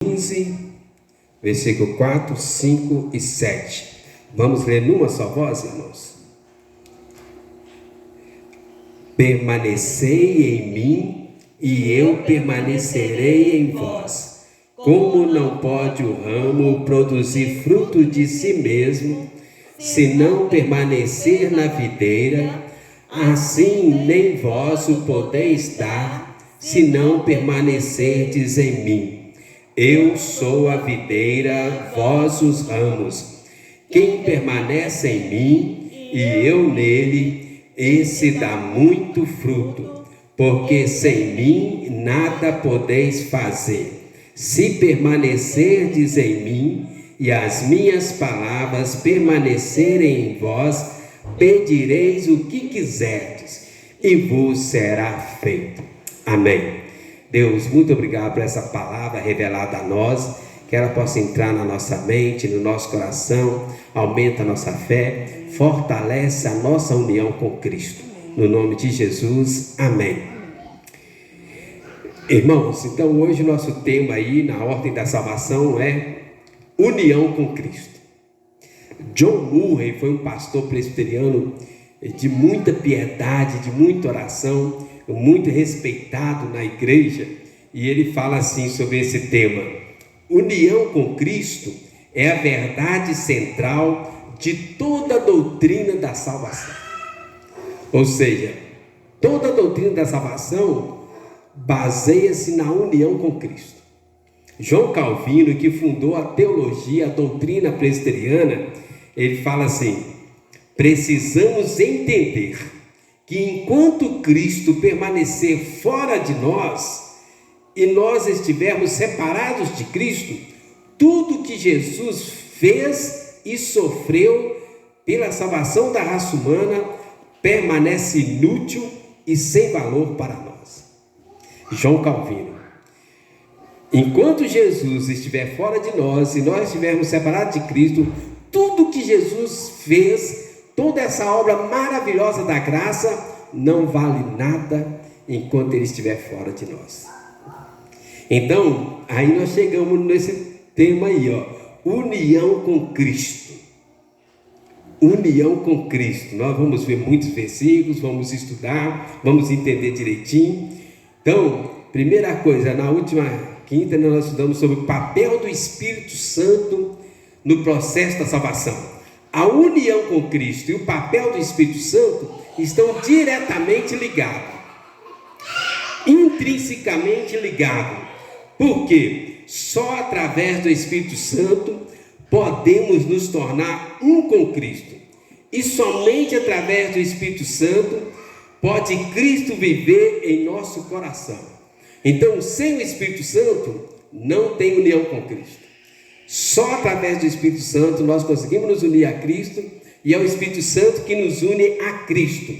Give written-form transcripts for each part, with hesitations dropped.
15, versículo 4, 5 e 7. Vamos ler numa só voz, irmãos? Permanecei em mim e eu permanecerei em vós. Como não pode o ramo produzir fruto de si mesmo, se não permanecer na videira, assim nem vós o podeis dar, se não permanecerdes em mim. Eu sou a videira, vós os ramos. Quem permanece em mim e eu nele, esse dá muito fruto, porque sem mim nada podeis fazer. Se permanecerdes em mim e as minhas palavras permanecerem em vós, pedireis o que quiserdes e vos será feito. Amém. Deus, muito obrigado por essa palavra revelada a nós, que ela possa entrar na nossa mente, no nosso coração, aumenta a nossa fé, fortalece a nossa união com Cristo. No nome de Jesus, amém. Irmãos, então hoje o nosso tema aí na ordem da salvação é união com Cristo. John Murray foi um pastor presbiteriano de muita piedade, de muita oração, muito respeitado na igreja, e ele fala assim sobre esse tema: união com Cristo é a verdade central de toda a doutrina da salvação. Ou seja, toda a doutrina da salvação baseia-se na união com Cristo. João Calvino, que fundou a teologia, a doutrina presbiteriana, ele fala assim: precisamos entender que enquanto Cristo permanecer fora de nós e nós estivermos separados de Cristo, tudo que Jesus fez e sofreu pela salvação da raça humana permanece inútil e sem valor para nós. João Calvino. Enquanto Jesus estiver fora de nós e nós estivermos separados de Cristo, tudo que Jesus fez, toda essa obra maravilhosa da graça, não vale nada enquanto ele estiver fora de nós. Então, aí nós chegamos nesse tema aí, ó, união com Cristo. União com Cristo. Nós vamos ver muitos versículos, vamos estudar, vamos entender direitinho. Então, primeira coisa, na última quinta nós estudamos sobre o papel do Espírito Santo no processo da salvação. A união com Cristo e o papel do Espírito Santo estão diretamente ligados, intrinsecamente ligados, porque só através do Espírito Santo podemos nos tornar um com Cristo, e somente através do Espírito Santo pode Cristo viver em nosso coração. Então, sem o Espírito Santo, não tem união com Cristo. Só através do Espírito Santo nós conseguimos nos unir a Cristo, e é o Espírito Santo que nos une a Cristo.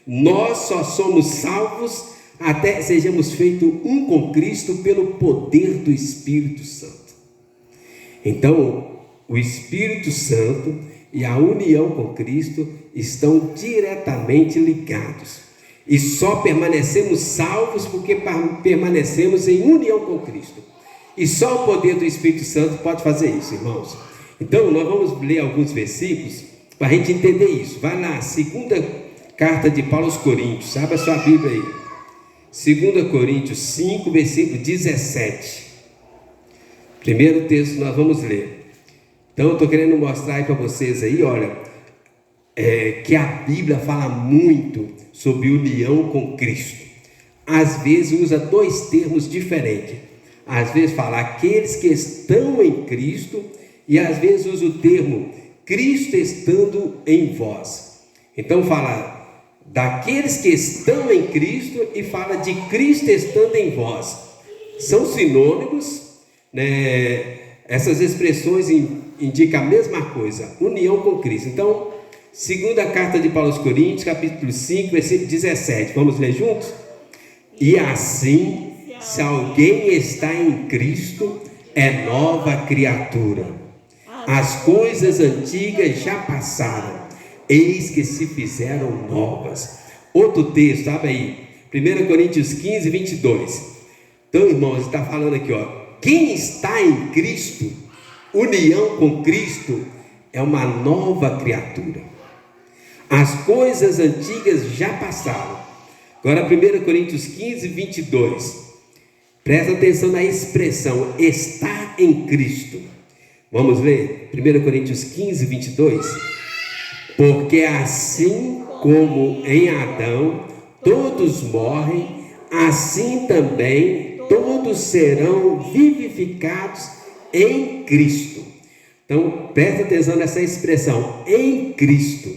Nós só somos salvos até sejamos feitos um com Cristo pelo poder do Espírito Santo. Então, o Espírito Santo e a união com Cristo estão diretamente ligados. E só permanecemos salvos porque permanecemos em união com Cristo. E só o poder do Espírito Santo pode fazer isso, irmãos. Então, nós vamos ler alguns versículos para a gente entender isso. Vai lá, segunda carta de Paulo aos Coríntios, abre a sua Bíblia aí. 2 Coríntios 5, versículo 17. Primeiro texto nós vamos ler. Então, eu estou querendo mostrar aí para vocês aí, olha, que a Bíblia fala muito sobre união com Cristo. Às vezes usa dois termos diferentes. Às vezes fala aqueles que estão em Cristo, e às vezes usa o termo Cristo estando em vós. Então fala daqueles que estão em Cristo e fala de Cristo estando em vós. São sinônimos, né? Essas expressões indicam a mesma coisa, união com Cristo. Então, segunda carta de Paulo aos Coríntios, capítulo 5, versículo 17. Vamos ler juntos? E assim, se alguém está em Cristo, é nova criatura. As coisas antigas já passaram, eis que se fizeram novas. Outro texto, abre aí, 1 Coríntios 15, 22. Então, irmãos, está falando aqui, ó, quem está em Cristo, união com Cristo, é uma nova criatura. As coisas antigas já passaram. Agora 1 Coríntios 15, 22. Presta atenção na expressão, está em Cristo. Vamos ler 1 Coríntios 15, 22. Porque assim como em Adão todos morrem, assim também todos serão vivificados em Cristo. Então, presta atenção nessa expressão, em Cristo.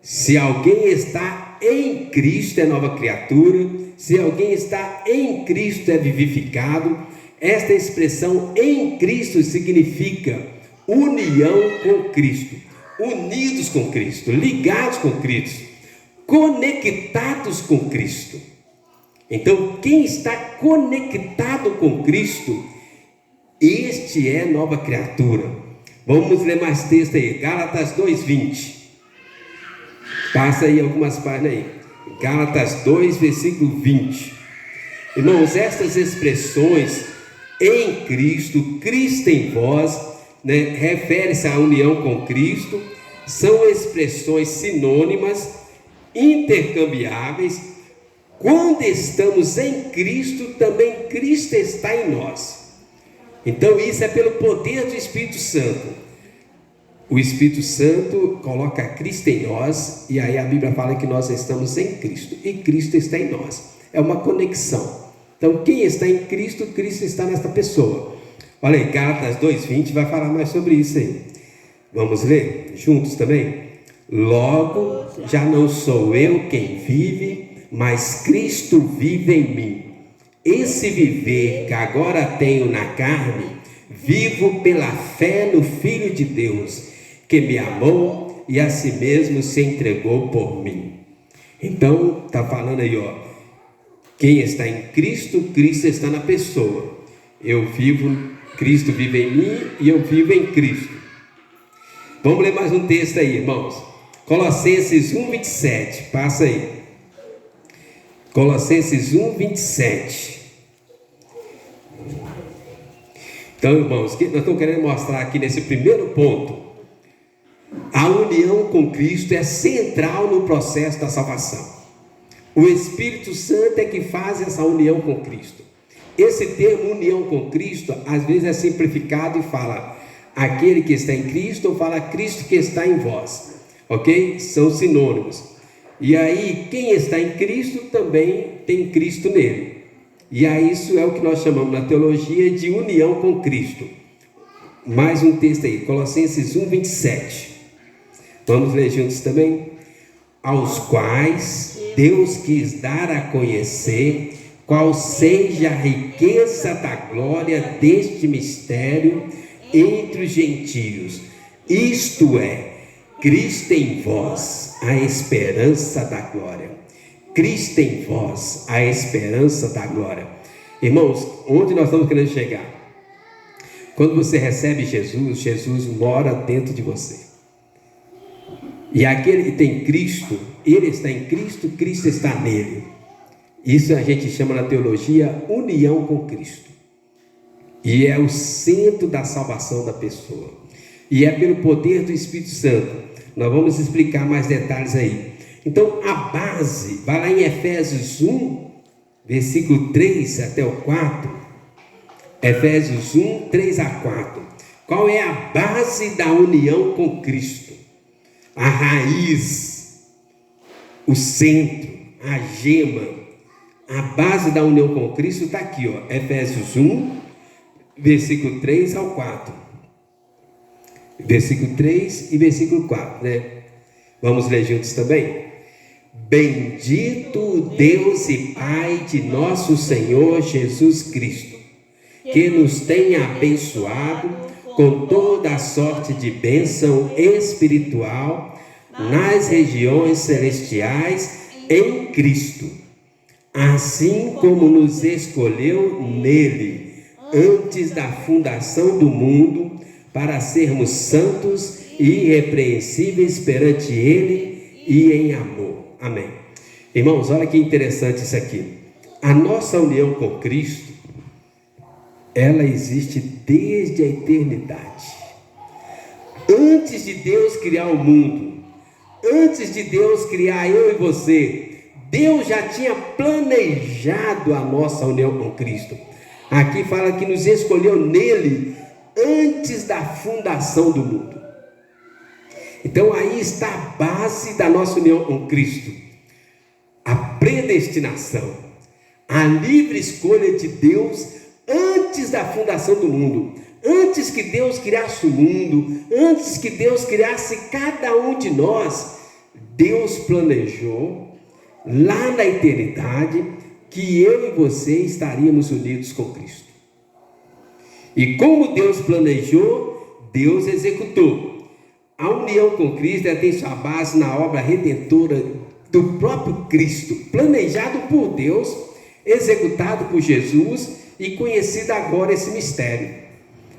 Se alguém está em Cristo, é nova criatura. Se alguém está em Cristo, é vivificado. Esta expressão em Cristo significa união com Cristo, unidos com Cristo, ligados com Cristo, conectados com Cristo. Então, quem está conectado com Cristo, este é nova criatura. Vamos ler mais texto aí, Gálatas 2:20. Passa aí algumas páginas aí. Gálatas 2, versículo 20. Irmãos, estas expressões em Cristo, Cristo em vós, refere-se à união com Cristo, são expressões sinônimas, intercambiáveis. Quando estamos em Cristo, também Cristo está em nós. Então isso é pelo poder do Espírito Santo. O Espírito Santo coloca Cristo em nós, e aí a Bíblia fala que nós estamos em Cristo, e Cristo está em nós. É uma conexão. Então quem está em Cristo, Cristo está nesta pessoa. Olha aí, Gálatas 2:20 vai falar mais sobre isso aí. Vamos ler juntos também? Logo, já não sou eu quem vive, mas Cristo vive em mim. Esse viver que agora tenho na carne, vivo pela fé no Filho de Deus, que me amou e a si mesmo se entregou por mim. Então, está falando aí, ó, quem está em Cristo, Cristo está na pessoa. Eu vivo, Cristo vive em mim e eu vivo em Cristo. Vamos ler mais um texto aí, irmãos. Colossenses 1:27, passa aí. Colossenses 1:27. Então, irmãos, nós estamos querendo mostrar aqui nesse primeiro ponto, a união com Cristo é central no processo da salvação. O Espírito Santo é que faz essa união com Cristo. Esse termo união com Cristo, às vezes é simplificado e fala aquele que está em Cristo, ou fala Cristo que está em vós, ok? São sinônimos. E aí, quem está em Cristo também tem Cristo nele. E aí, isso é o que nós chamamos na teologia de união com Cristo. Mais um texto aí, Colossenses 1:27. Vamos ler juntos também? Aos quais Deus quis dar a conhecer qual seja a riqueza da glória deste mistério entre os gentios, isto é, Cristo em vós, a esperança da glória. Cristo em vós, a esperança da glória. Irmãos, onde nós estamos querendo chegar? Quando você recebe Jesus, Jesus mora dentro de você. E aquele que tem Cristo, ele está em Cristo, Cristo está nele. Isso a gente chama na teologia união com Cristo. E é o centro da salvação da pessoa. E é pelo poder do Espírito Santo. Nós vamos explicar mais detalhes aí. Então a base, vai lá em Efésios 1, versículo 3 até o 4. Efésios 1, 3 a 4. Qual é a base da união com Cristo? A raiz, o centro, a gema, a base da união com Cristo está aqui, ó, Efésios 1, versículo 3 ao 4. Versículo 3 e versículo 4, né? Vamos ler juntos também? Bendito o Deus e Pai de nosso Senhor Jesus Cristo, que nos tem abençoado com toda a sorte de bênção espiritual nas regiões celestiais em Cristo, assim como nos escolheu nele antes da fundação do mundo, para sermos santos e irrepreensíveis perante ele e em amor. Amém. Irmãos, olha que interessante isso aqui. A nossa união com Cristo ela existe desde a eternidade. Antes de Deus criar o mundo, antes de Deus criar eu e você, Deus já tinha planejado a nossa união com Cristo. Aqui fala que nos escolheu nele antes da fundação do mundo. Então aí está a base da nossa união com Cristo. A predestinação, a livre escolha de Deus antes da fundação do mundo. Antes que Deus criasse o mundo, antes que Deus criasse cada um de nós, Deus planejou lá na eternidade que eu e você estaríamos unidos com Cristo. E como Deus planejou, Deus executou. A união com Cristo tem sua base na obra redentora do próprio Cristo, planejado por Deus, executado por Jesus e conhecido agora esse mistério.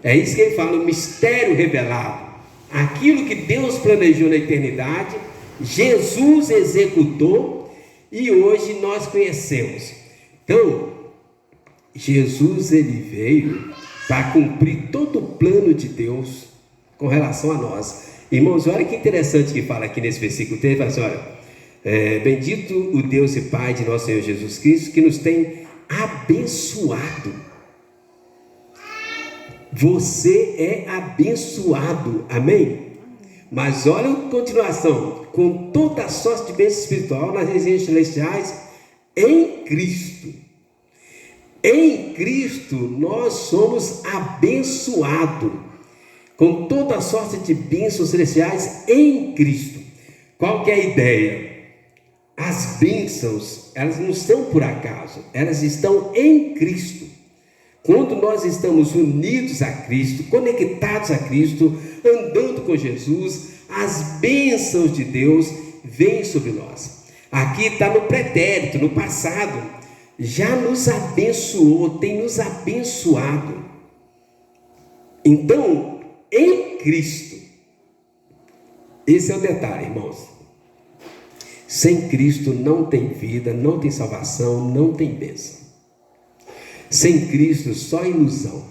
É isso que ele fala, o mistério revelado. Aquilo que Deus planejou na eternidade, Jesus executou e hoje nós conhecemos. Então, Jesus ele veio para cumprir todo o plano de Deus com relação a nós. Irmãos, olha que interessante que fala aqui nesse versículo 3, fala assim, olha, bendito o Deus e Pai de nosso Senhor Jesus Cristo, que nos tem abençoado. Você é abençoado, amém? Mas olha a continuação, com toda a sorte de bênção espiritual nas regiões celestiais, em Cristo. Em Cristo nós somos abençoados, com toda a sorte de bênçãos celestiais em Cristo. Qual que é a ideia? As bênçãos, elas não estão por acaso, elas estão em Cristo. Quando nós estamos unidos a Cristo, conectados a Cristo, andando com Jesus, as bênçãos de Deus vêm sobre nós. Aqui está no pretérito, no passado, já nos abençoou, tem nos abençoado. Então, em Cristo, esse é o detalhe, irmãos. Sem Cristo não tem vida, não tem salvação, não tem bênção. Sem Cristo só ilusão,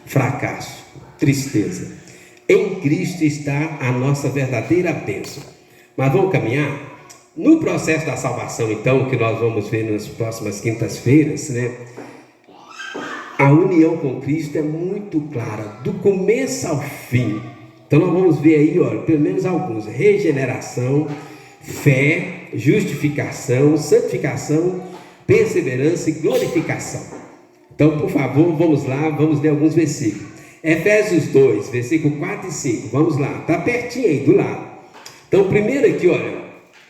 fracasso, tristeza. Em Cristo está a nossa verdadeira bênção. Mas vamos caminhar? No processo da salvação, então, que nós vamos ver nas próximas quintas-feiras, né? A união com Cristo é muito clara, do começo ao fim. Então nós vamos ver aí, olha, pelo menos alguns: regeneração, fé, justificação, santificação, perseverança e glorificação. Então, por favor, vamos lá, vamos ler alguns versículos. Efésios 2, versículo 4 e 5, vamos lá, está pertinho aí, do lado. Então, primeiro aqui, olha,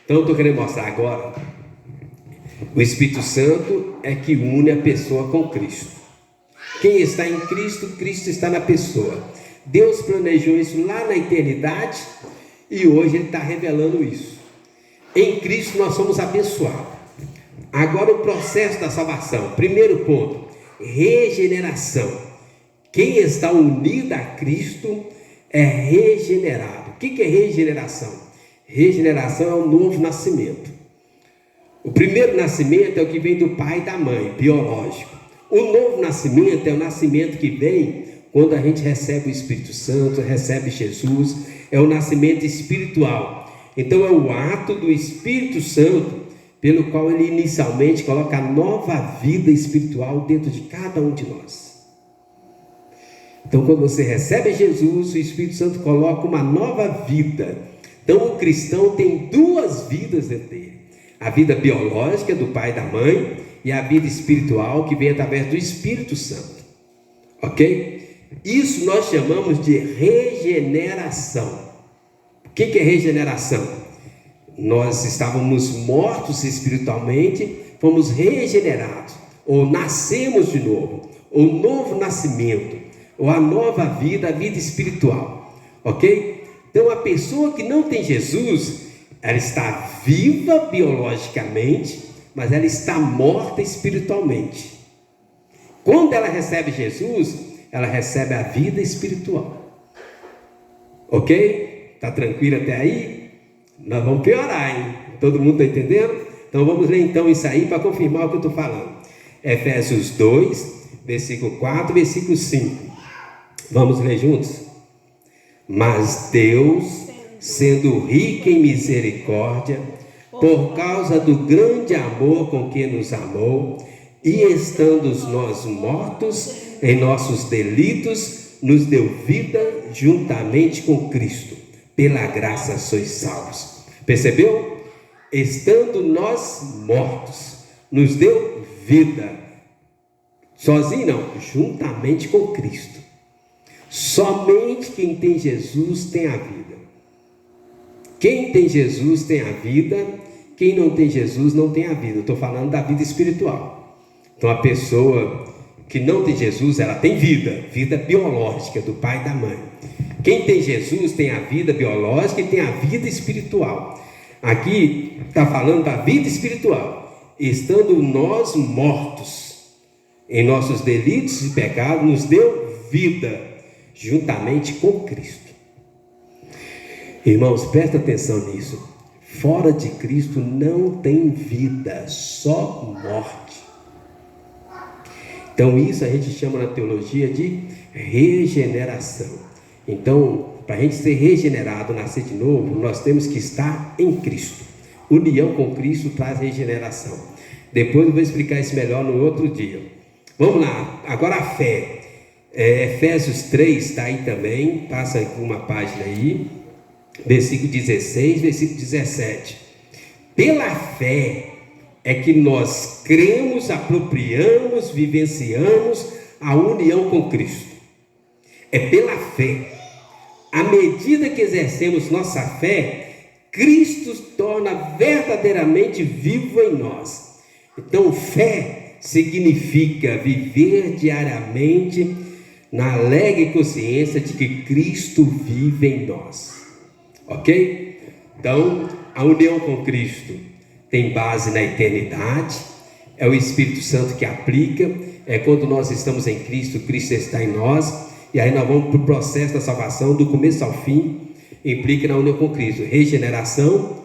então estou querendo mostrar agora, o Espírito Santo é que une a pessoa com Cristo. Quem está em Cristo, Cristo está na pessoa. Deus planejou isso lá na eternidade e hoje Ele está revelando isso. Em Cristo nós somos abençoados. Agora o processo da salvação. Primeiro ponto, regeneração. Quem está unido a Cristo é regenerado. O que é regeneração? Regeneração é um novo nascimento. O primeiro nascimento é o que vem do pai e da mãe, biológico. O novo nascimento é o nascimento que vem quando a gente recebe o Espírito Santo, recebe Jesus, é o nascimento espiritual. Então é o ato do Espírito Santo pelo qual ele inicialmente coloca a nova vida espiritual dentro de cada um de nós. Então quando você recebe Jesus, o Espírito Santo coloca uma nova vida. Então o cristão tem duas vidas dentro dele: a vida biológica do pai e da mãe e a vida espiritual que vem através do Espírito Santo. Ok? Isso nós chamamos de regeneração. O que é regeneração? Nós estávamos mortos espiritualmente, fomos regenerados, ou nascemos de novo, ou novo nascimento, ou a nova vida, a vida espiritual. Ok? Então a pessoa que não tem Jesus, ela está viva biologicamente, mas ela está morta espiritualmente. Quando ela recebe Jesus, ela recebe a vida espiritual. Ok? Está tranquilo até aí? Nós vamos piorar, hein? Todo mundo está entendendo? Então vamos ler então isso aí para confirmar o que eu estou falando. Efésios 2, versículo 4, versículo 5. Vamos ler juntos? Mas Deus, sendo rico em misericórdia, por causa do grande amor com que nos amou, e estando nós mortos em nossos delitos, nos deu vida juntamente com Cristo. Pela graça sois salvos. Percebeu? Estando nós mortos, nos deu vida. Sozinho não, juntamente com Cristo. Somente quem tem Jesus tem a vida. Quem tem Jesus tem a vida. Quem não tem Jesus não tem a vida. Eu estou falando da vida espiritual. Então a pessoa que não tem Jesus, ela tem vida. Vida biológica do pai e da mãe. Quem tem Jesus tem a vida biológica e tem a vida espiritual. Aqui está falando da vida espiritual. Estando nós mortos em nossos delitos e pecados, nos deu vida juntamente com Cristo. Irmãos, presta atenção nisso. Fora de Cristo não tem vida, só morte. Então isso a gente chama na teologia de regeneração. Então, para a gente ser regenerado, nascer de novo, nós temos que estar em Cristo. União com Cristo traz regeneração. Depois eu vou explicar isso melhor no outro dia. Vamos lá, agora a fé. Efésios 3 está aí também, passa uma página aí, versículo 16, versículo 17. Pela fé é que nós cremos, apropriamos, vivenciamos a união com Cristo. É pela fé. À medida que exercemos nossa fé, Cristo se torna verdadeiramente vivo em nós. Então, fé significa viver diariamente na alegre consciência de que Cristo vive em nós. Ok? Então, a união com Cristo tem base na eternidade, é o Espírito Santo que aplica, é quando nós estamos em Cristo, Cristo está em nós, e aí nós vamos para o processo da salvação, do começo ao fim, implica na união com Cristo. Regeneração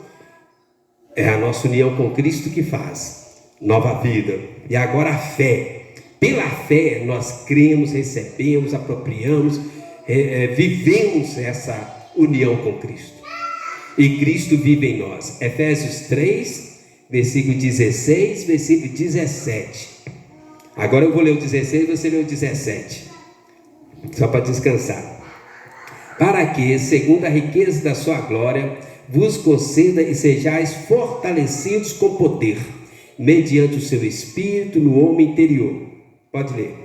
é a nossa união com Cristo que faz nova vida. E agora a fé. Pela fé nós cremos, recebemos, apropriamos, vivemos essa união com Cristo. E Cristo vive em nós. Efésios 3, versículo 16, versículo 17. Agora eu vou ler o 16, você lê o 17. Só para descansar. Para que, segundo a riqueza da sua glória, vos conceda e sejais fortalecidos com poder, mediante o seu Espírito no homem interior. Pode ler.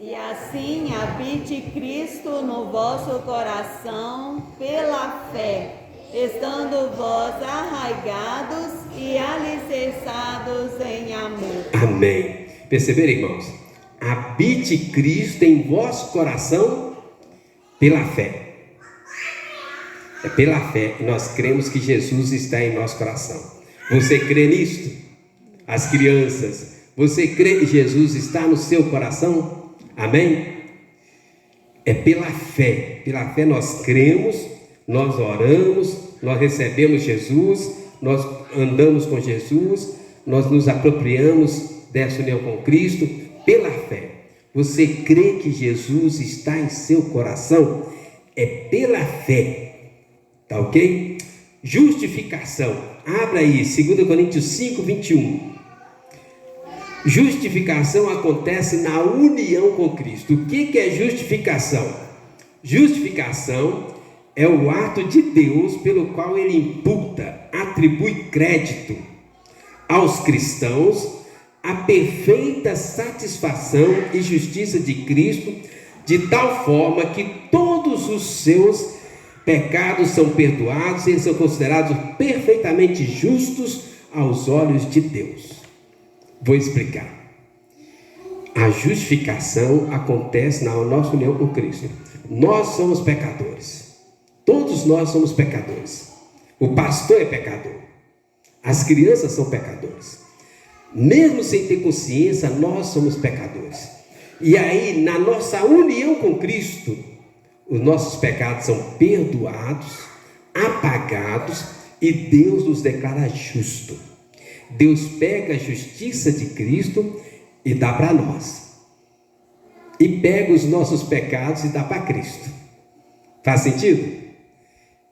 E assim habite Cristo no vosso coração pela fé, estando vós arraigados e alicerçados em amor. Amém. Perceberam, irmãos? Habite Cristo em vosso coração pela fé. É pela fé que nós cremos que Jesus está em nosso coração. Você crê nisto? As crianças, você crê que Jesus está no seu coração? Amém? É pela fé nós cremos, nós oramos, nós recebemos Jesus, nós andamos com Jesus, nós nos apropriamos dessa união com Cristo, pela fé. Você crê que Jesus está em seu coração? É pela fé, tá ok? Justificação, abra aí, 2 Coríntios 5, 21. Justificação acontece na união com Cristo. O que é justificação? Justificação é o ato de Deus pelo qual Ele imputa, atribui crédito aos cristãos a perfeita satisfação e justiça de Cristo, de tal forma que todos os seus pecados são perdoados e eles são considerados perfeitamente justos aos olhos de Deus. Vou explicar. A justificação acontece na nossa união com Cristo. Nós somos pecadores. Todos nós somos pecadores. O pastor é pecador. As crianças são pecadores. Mesmo sem ter consciência, nós somos pecadores. E aí, na nossa união com Cristo, os nossos pecados são perdoados, apagados, e Deus nos declara justo. Deus pega a justiça de Cristo e dá para nós. e pega os nossos pecados e dá para Cristo. Faz sentido?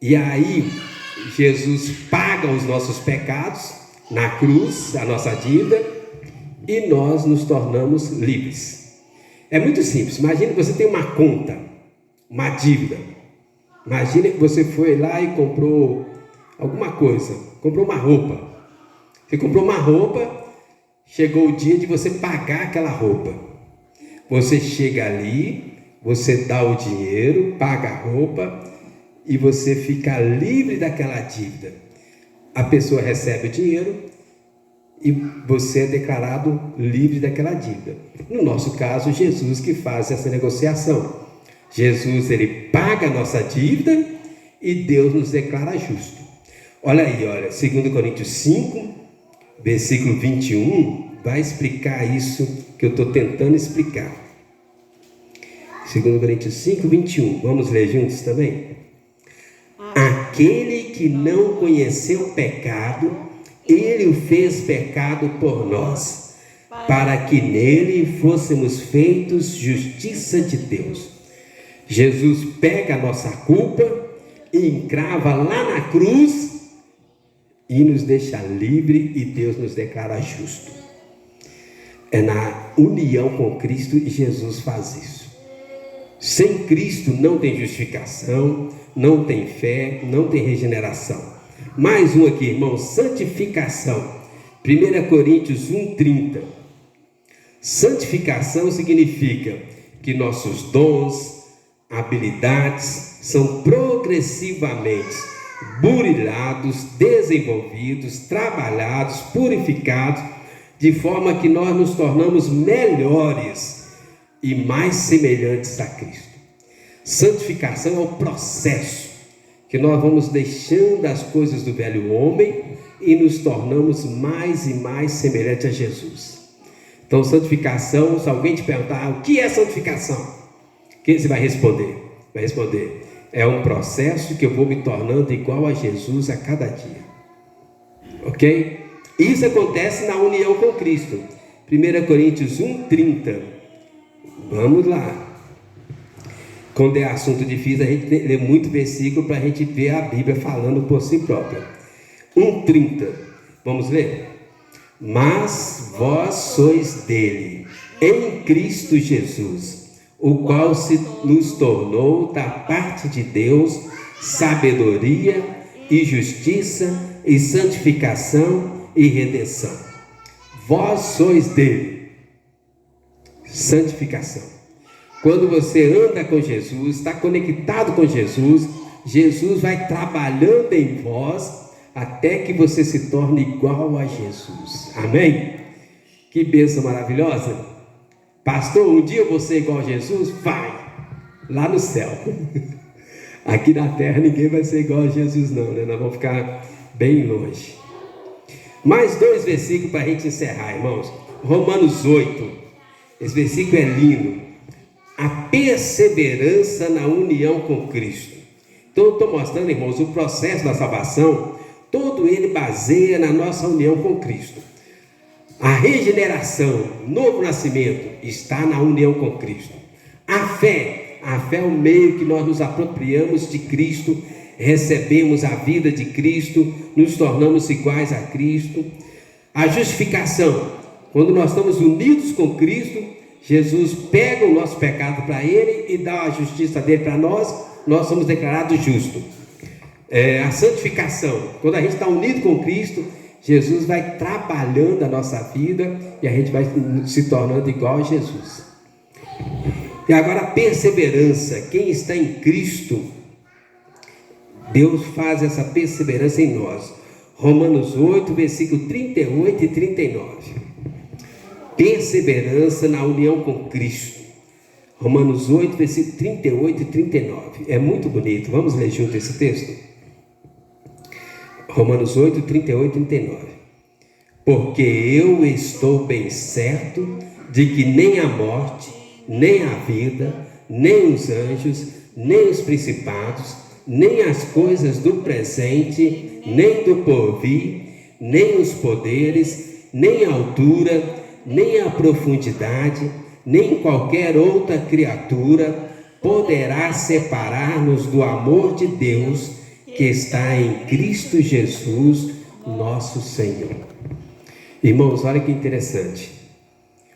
E aí Jesus paga os nossos pecados na cruz, a nossa dívida, e nós nos tornamos livres. É muito simples. Imagine que você tem uma conta, uma dívida. Imagine que você foi lá e comprou alguma coisa, comprou uma roupa. Você comprou uma roupa, chegou o dia de você pagar aquela roupa. Você chega ali, você dá o dinheiro, paga a roupa e você fica livre daquela dívida. A pessoa recebe o dinheiro e você é declarado livre daquela dívida. No nosso caso, Jesus que faz essa negociação. Jesus, ele paga a nossa dívida e Deus nos declara justo. Olha aí, 2 Coríntios 5, versículo 21, vai explicar isso que eu estou tentando explicar. 2 Coríntios 5, 21, vamos ler juntos também? Aquele que não conheceu o pecado, ele o fez pecado por nós, para que nele fôssemos feitos justiça de Deus. Jesus pega a nossa culpa e encrava lá na cruz e nos deixa livre e Deus nos declara justo. É na união com Cristo e Jesus faz isso. Sem Cristo não tem justificação, não tem fé, não tem regeneração. Mais um aqui, irmão, santificação. 1 Coríntios 1:30. Santificação significa que nossos dons, habilidades são progressivamente burilados, desenvolvidos, trabalhados, purificados, de forma que nós nos tornamos melhores e mais semelhantes a Cristo. Santificação é o processo que nós vamos deixando as coisas do velho homem e nos tornamos mais e mais semelhantes a Jesus. Então, santificação, se alguém te perguntar o que é santificação, o que você vai responder? Vai responder: é um processo que eu vou me tornando igual a Jesus a cada dia. Ok? Isso acontece na união com Cristo. 1 Coríntios 1:30. Vamos lá. Quando é assunto difícil, a gente lê muito versículo para a gente ver a Bíblia falando por si própria. 1:30. Vamos ler? Mas vós sois dele, em Cristo Jesus, o qual se nos tornou da parte de Deus sabedoria e justiça e santificação e redenção. Vós sois dele. Santificação. Quando você anda com Jesus, está conectado com Jesus, Jesus vai trabalhando em vós até que você se torne igual a Jesus. Amém? Que bênção maravilhosa. Pastor, um dia eu vou ser igual a Jesus? Vai, lá no céu. Aqui na terra ninguém vai ser igual a Jesus não, né? Nós vamos ficar bem longe. Mais 2 versículos para a gente encerrar, irmãos. Romanos 8. Esse versículo é lindo. A perseverança na união com Cristo. Então eu estou mostrando, irmãos, o processo da salvação, todo ele baseia na nossa união com Cristo. A regeneração, novo nascimento, está na união com Cristo. A fé é o meio que nós nos apropriamos de Cristo, recebemos a vida de Cristo, nos tornamos iguais a Cristo. A justificação, quando nós estamos unidos com Cristo, Jesus pega o nosso pecado para Ele e dá a justiça dele para nós, nós somos declarados justos. A santificação, quando a gente está unido com Cristo, Jesus vai trabalhando a nossa vida e a gente vai se tornando igual a Jesus. E agora a perseverança, quem está em Cristo, Deus faz essa perseverança em nós. Romanos 8, versículo 38 e 39. Perseverança na união com Cristo. Romanos 8, versículo 38 e 39. É muito bonito. Vamos ler junto esse texto? Romanos 8, 38 e 39. Porque eu estou bem certo de que nem a morte, nem a vida, nem os anjos, nem os principados, nem as coisas do presente, nem do porvir, nem os poderes, nem a altura, nem a profundidade, nem qualquer outra criatura poderá separar-nos do amor de Deus que está em Cristo Jesus, nosso Senhor. Irmãos, olha que interessante.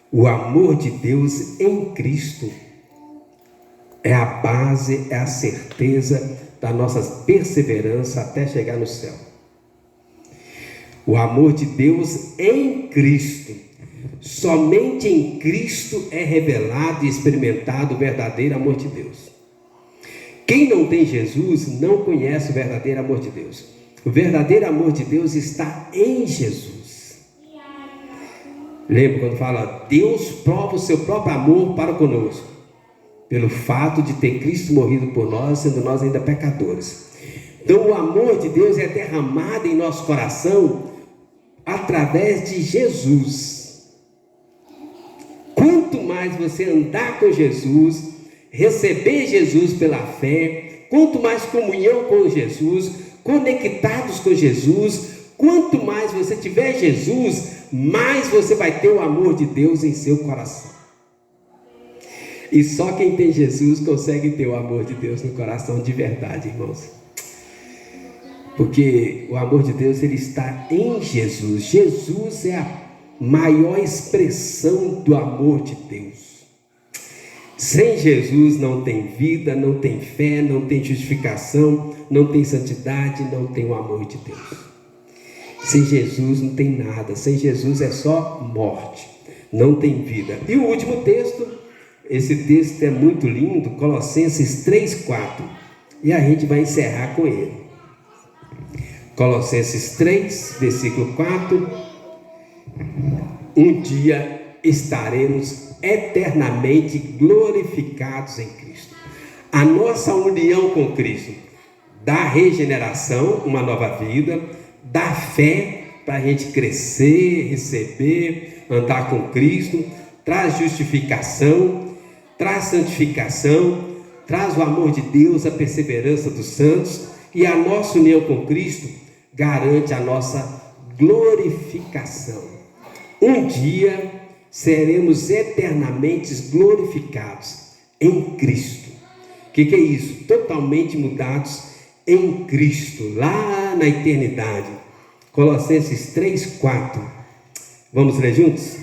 O amor de Deus em Cristo é a base, é a certeza da nossa perseverança até chegar no céu. O amor de Deus em Cristo. Somente em Cristo é revelado e experimentado o verdadeiro amor de Deus. Quem não tem Jesus não conhece o verdadeiro amor de Deus. O verdadeiro amor de Deus está em Jesus. Lembra quando fala, Deus prova o seu próprio amor para conosco, pelo fato de ter Cristo morrido por nós, sendo nós ainda pecadores. Então o amor de Deus é derramado em nosso coração através de Jesus. Quanto mais você andar com Jesus, receber Jesus pela fé, quanto mais comunhão com Jesus, conectados com Jesus, quanto mais você tiver Jesus, mais você vai ter o amor de Deus em seu coração. E só quem tem Jesus consegue ter o amor de Deus no coração de verdade, irmãos. Porque o amor de Deus, ele está em Jesus. Jesus é a maior expressão do amor de Deus. Sem Jesus não tem vida, não tem fé, não tem justificação, não tem santidade, não tem o amor de Deus. Sem Jesus não tem nada. Sem Jesus é só morte, não tem vida. E o último texto, esse texto é muito lindo, Colossenses 3:4, e a gente vai encerrar com ele. Colossenses 3, versículo 4. Um dia estaremos eternamente glorificados em Cristo. A nossa união com Cristo dá regeneração, uma nova vida, dá fé para a gente crescer, receber, andar com Cristo, traz justificação, traz santificação, traz o amor de Deus, a perseverança dos santos, e a nossa união com Cristo garante a nossa glorificação. Um dia seremos eternamente glorificados em Cristo. O que é isso? Totalmente mudados em Cristo, lá na eternidade. Colossenses 3:4. Vamos ler juntos?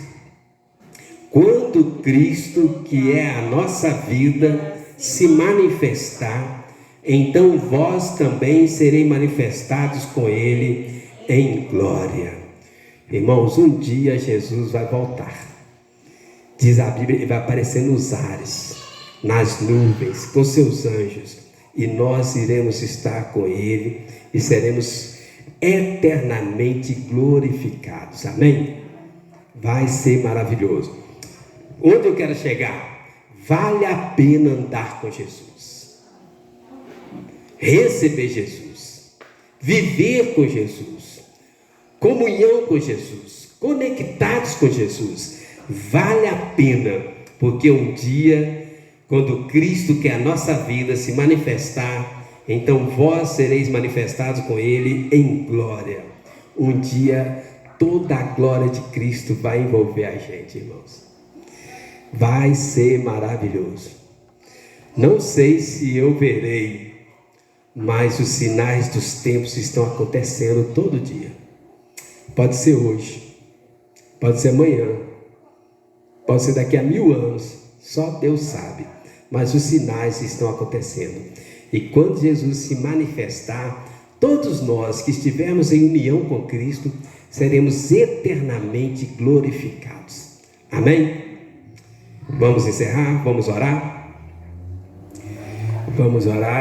Quando Cristo, que é a nossa vida, se manifestar, então vós também sereis manifestados com Ele em glória. Irmãos, um dia Jesus vai voltar. Diz a Bíblia, ele vai aparecer nos ares, nas nuvens, com seus anjos, e nós iremos estar com Ele e seremos eternamente glorificados. Amém? Vai ser maravilhoso. Onde eu quero chegar? Vale a pena andar com Jesus, receber Jesus, viver com Jesus, comunhão com Jesus, conectados com Jesus. Vale a pena, porque um dia, quando Cristo, que é a nossa vida, se manifestar, então vós sereis manifestados com Ele em glória. Um dia toda a glória de Cristo vai envolver a gente, irmãos. Vai ser maravilhoso. Não sei se eu verei, mas os sinais dos tempos estão acontecendo todo dia. Pode ser hoje, pode ser amanhã, pode ser daqui a 1000 anos, só Deus sabe. Mas os sinais estão acontecendo. E quando Jesus se manifestar, todos nós que estivermos em união com Cristo, seremos eternamente glorificados. Amém? Vamos encerrar? Vamos orar? Vamos orar.